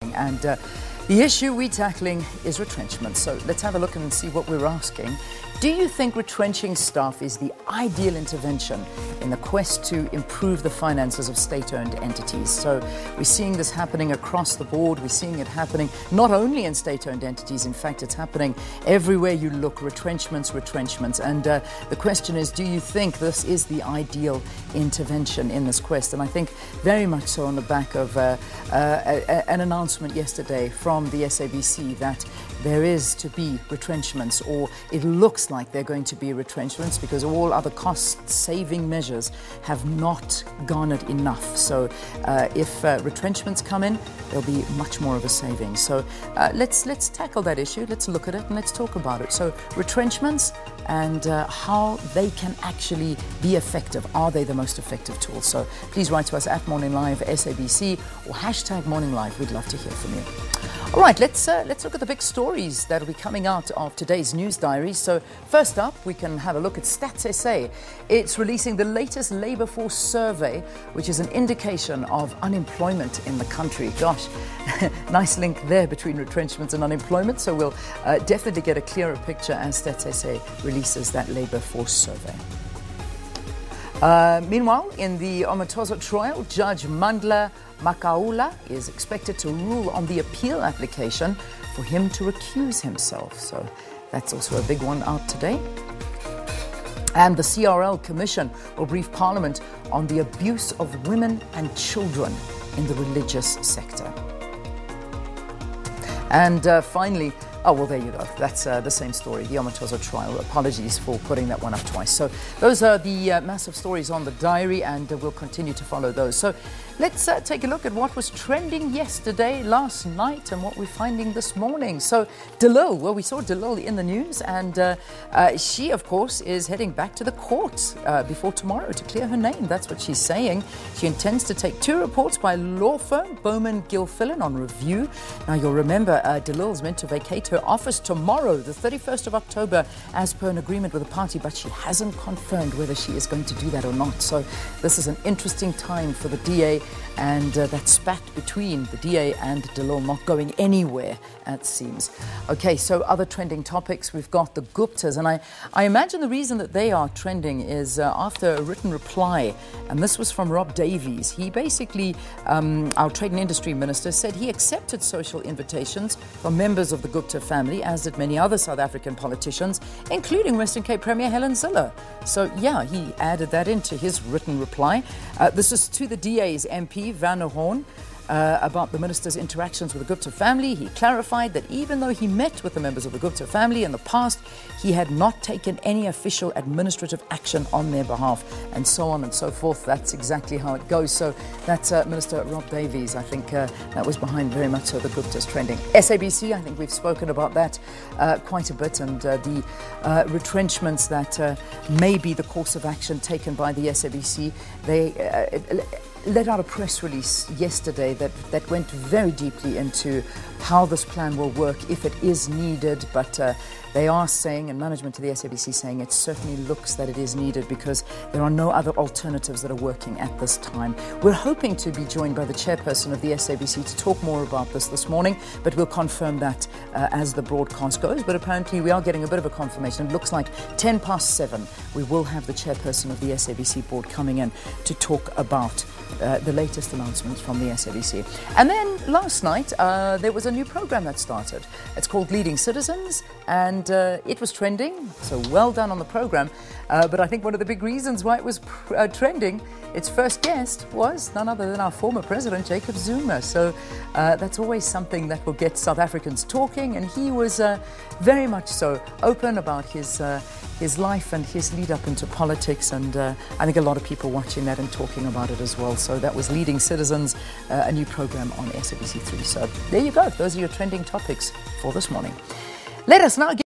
morning. And the issue we're tackling is retrenchment. So let's have a look and see what we're asking. Do you think retrenching staff is the ideal intervention in the quest to improve the finances of state-owned entities? So we're seeing this happening across the board. We're seeing it happening not only in state-owned entities. In fact, it's happening everywhere you look. Retrenchments. And the question is, do you think this is the ideal intervention in this quest? And I think very much so on the back of an announcement yesterday from the SABC that there is to be retrenchments, or it looks like they're going to be retrenchments because all other cost-saving measures have not garnered enough. So if retrenchments come in, there'll be much more of a saving. So let's tackle that issue. Let's look at it and let's talk about it. So retrenchments and how they can actually be effective. Are they the most effective tool? So please write to us at Morning Live SABC or hashtag Morning Live. We'd love to hear from you. All right, let's look at the big stories that will be coming out of today's news diary. So first up, we can have a look at Stats SA. It's releasing the latest labour force survey, which is an indication of unemployment in the country. Gosh, nice link there between retrenchments and unemployment. So we'll definitely get a clearer picture as Stats SA releases that labour force survey. Meanwhile, in the Omatozo trial, Judge Mandla Makaula is expected to rule on the appeal application for him to recuse himself. So that's also a big one out today. And the CRL Commission will brief Parliament on the abuse of women and children in the religious sector. And finally, oh, well, there you go. That's the same story, the Omatozo trial. Apologies for putting that one up twice. So those are the massive stories on the diary, and we'll continue to follow those. So let's take a look at what was trending yesterday, last night, and what we're finding this morning. So Delil, well, we saw Delil in the news, and she, of course, is heading back to the court before tomorrow to clear her name. That's what she's saying. She intends to take 2 reports by law firm Bowman Gilfillan on review. Now, you'll remember Delil's meant to vacate her office tomorrow, the 31st of October, as per an agreement with the party, but she hasn't confirmed whether she is going to do that or not. So this is an interesting time for the DA, and that spat between the DA and Delil not going anywhere, it seems. Okay, so other trending topics, we've got the Guptas, and I imagine the reason that they are trending is after a written reply, and this was from Rob Davies. He basically, our Trade and Industry Minister, said he accepted social invitations from members of the Gupta family, as did many other South African politicians, including Western Cape Premier Helen Zille. So, yeah, he added that into his written reply. This is to the DA's MP, Van der Horn. About the minister's interactions with the Gupta family. He clarified that even though he met with the members of the Gupta family in the past, he had not taken any official administrative action on their behalf, and so on and so forth. That's exactly how it goes. So that's Minister Rob Davies. I think that was behind very much so the Guptas trending. SABC, I think we've spoken about that quite a bit, and the retrenchments that may be the course of action taken by the SABC. They let out a press release yesterday that went very deeply into how this plan will work if it is needed, but they are saying, and management to the SABC saying, it certainly looks that it is needed because there are no other alternatives that are working at this time. We're hoping to be joined by the chairperson of the SABC to talk more about this morning, but we'll confirm that as the broadcast goes. But apparently we are getting a bit of a confirmation. It looks like 7:10 we will have the chairperson of the SABC board coming in to talk about the latest announcements from the SABC. And then last night there was a new program that started. It's called Leading Citizens, and it was trending, so well done on the program. But I think one of the big reasons why it was trending, its first guest was none other than our former president, Jacob Zuma. So that's always something that will get South Africans talking, and he was very much so open about his life and his lead up into politics, and I think a lot of people watching that and talking about it as well. So that was Leading Citizens, a new program on SABC3. So there you go. Those are your trending topics for this morning. Let us now